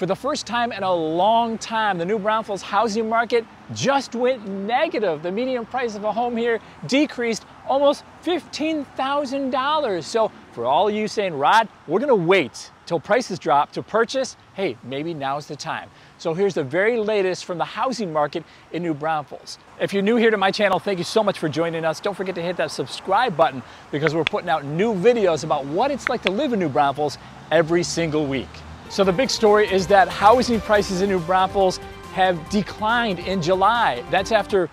For the first time in a long time, the New Braunfels housing market just went negative. The median price of a home here decreased almost $15,000. So for all of you saying, Rod, we're gonna wait till prices drop to purchase, hey, maybe now's the time. So here's the very latest from the housing market in New Braunfels. If you're new here to my channel, thank you so much for joining us. Don't forget to hit that subscribe button because we're putting out new videos about what it's like to live in New Braunfels every single week. So the big story is that housing prices in New Braunfels have declined in July. That's after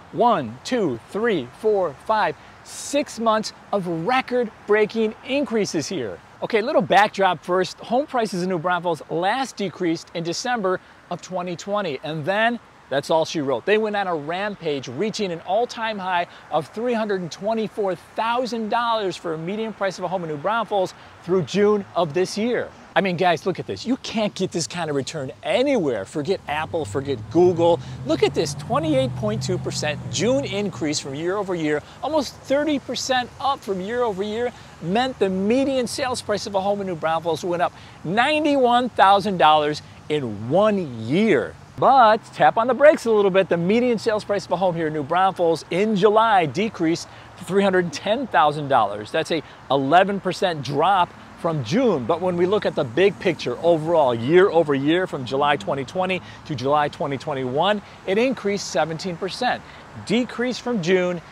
6 months of record-breaking increases here. Okay, little backdrop first. Home prices in New Braunfels last decreased in December of 2020, and then that's all she wrote. They went on a rampage, reaching an all-time high of $324,000 for a median price of a home in New Braunfels through June of this year. I mean, guys, look at this. You can't get this kind of return anywhere. Forget Apple, forget Google. Look at this, 28.2% June increase from year over year, almost 30% up from year over year, meant the median sales price of a home in New Braunfels went up $91,000 in 1 year. But tap on the brakes a little bit. The median sales price of a home here in New Braunfels in July decreased to $310,000. That's a 11% drop from June. But when we look at the big picture overall, year over year from July 2020 to July 2021, it increased 17%. Decrease from June,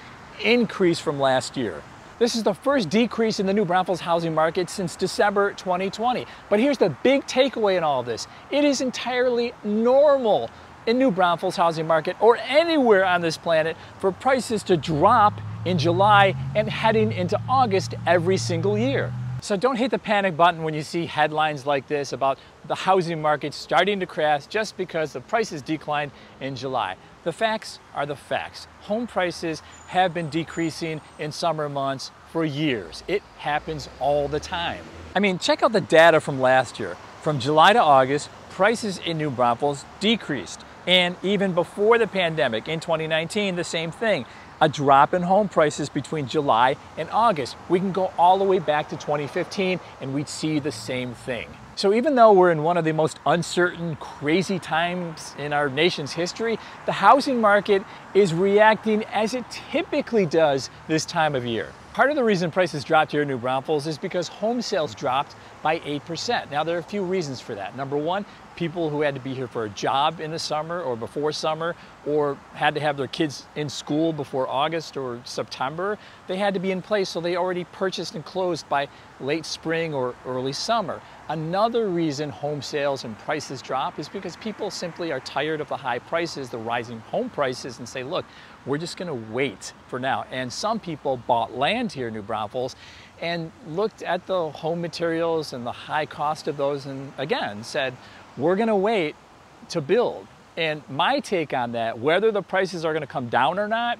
increase from last year. This is the first decrease in the New Braunfels housing market since December 2020. But here's the big takeaway in all of this. It is entirely normal in New Braunfels housing market or anywhere on this planet for prices to drop in July and heading into August every single year. So don't hit the panic button when you see headlines like this about the housing market starting to crash just because the prices declined in July. The facts are the facts. Home prices have been decreasing in summer months for years. It happens all the time. I mean, check out the data from last year. From July to August, prices in New Braunfels decreased. And even before the pandemic, in 2019, the same thing. A drop in home prices between July and August. We can go all the way back to 2015 and we'd see the same thing. So even though we're in one of the most uncertain, crazy times in our nation's history, the housing market is reacting as it typically does this time of year. Part of the reason prices dropped here in New Braunfels is because home sales dropped by 8%. Now, there are a few reasons for that. Number one, people who had to be here for a job in the summer or before summer, or had to have their kids in school before August or September, they had to be in place, so they already purchased and closed by late spring or early summer. Another reason home sales and prices drop is because people simply are tired of the high prices, the rising home prices, and say, look, we're just gonna wait for now. And some people bought land here in New Braunfels and looked at the home materials and the high cost of those and again said, we're gonna wait to build. And my take on that, whether the prices are gonna come down or not,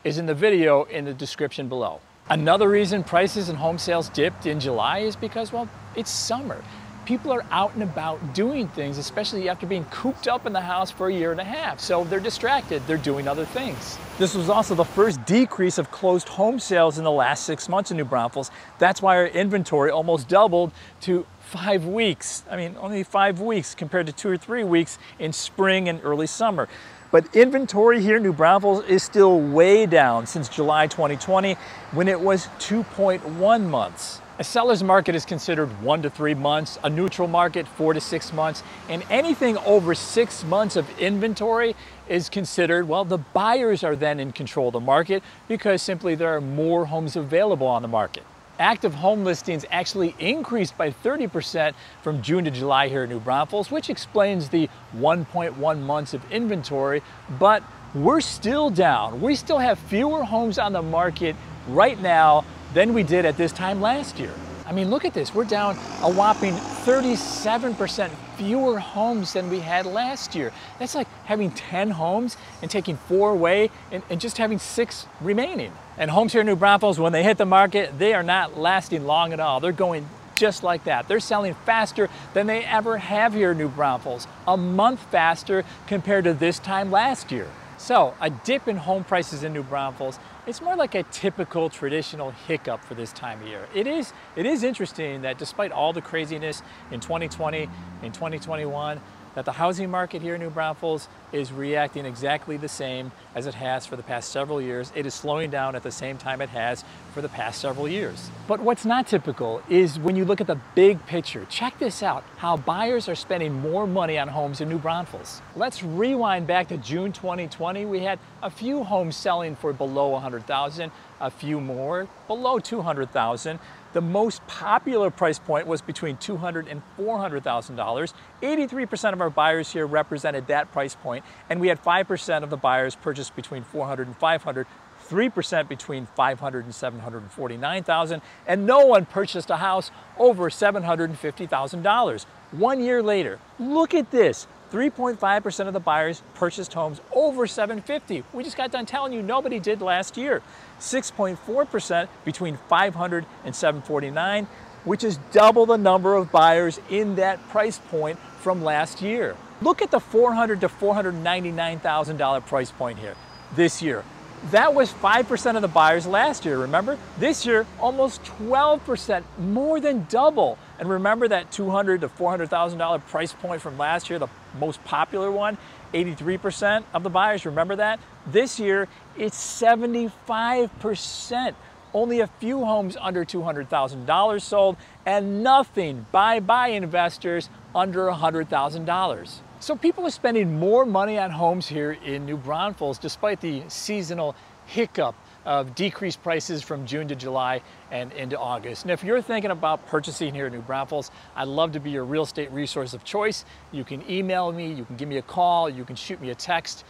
is in the video in the description below. Another reason prices and home sales dipped in July is because, well, it's summer. People are out and about doing things, especially after being cooped up in the house for a year and a half. So they're distracted, they're doing other things. This was also the first decrease of closed home sales in the last 6 months in New Braunfels. That's why our inventory almost doubled to 5 weeks. I mean, only 5 weeks compared to 2 or 3 weeks in spring and early summer. But inventory here in New Braunfels is still way down since July 2020 when it was 2.1 months. A seller's market is considered 1 to 3 months, a neutral market 4 to 6 months, and anything over 6 months of inventory is considered, well, the buyers are then in control of the market because simply there are more homes available on the market. Active home listings actually increased by 30% from June to July here in New Braunfels, which explains the 1.1 months of inventory, but we're still down. We still have fewer homes on the market right now than we did at this time last year. I mean, look at this. We're down a whopping 37% fewer homes than we had last year. That's like having 10 homes and taking 4 away and just having 6 remaining. And homes here in New Braunfels, when they hit the market, they are not lasting long at all. They're going just like that. They're selling faster than they ever have here in New Braunfels, a month faster compared to this time last year. So a dip in home prices in New Braunfels, it's more like a typical traditional hiccup for this time of year. It is interesting that despite all the craziness in 2020 and 2021, that the housing market here in New Braunfels is reacting exactly the same as it has for the past several years. It is slowing down at the same time it has for the past several years. But what's not typical is when you look at the big picture. Check this out, how buyers are spending more money on homes in New Braunfels. Let's rewind back to June 2020. We had a few homes selling for below $100,000, a few more below $200,000. The most popular price point was between $200,000 and $400,000. 83% of our buyers here represented that price point, and we had 5% of the buyers purchased between $400,000 and $500,000, 3% between $500,000 and $749,000, and no one purchased a house over $750,000. 1 year later, look at this. 3.5% of the buyers purchased homes over $750,000. We just got done telling you nobody did last year. 6.4% between $500,000 and $749,000, which is double the number of buyers in that price point from last year. Look at the $400,000 to $499,000 price point here this year. That was 5% of the buyers last year, remember? This year, almost 12%, more than double. And remember that $200,000 to $400,000 price point from last year, the most popular one? 83% of the buyers, remember that? This year, it's 75%. Only a few homes under $200,000 sold, and nothing buy investors under $100,000. So people are spending more money on homes here in New Braunfels despite the seasonal hiccup of decreased prices from June to July and into August. And if you're thinking about purchasing here in New Braunfels, I'd love to be your real estate resource of choice. You can email me, you can give me a call, you can shoot me a text.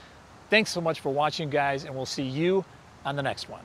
Thanks so much for watching, guys, and we'll see you on the next one.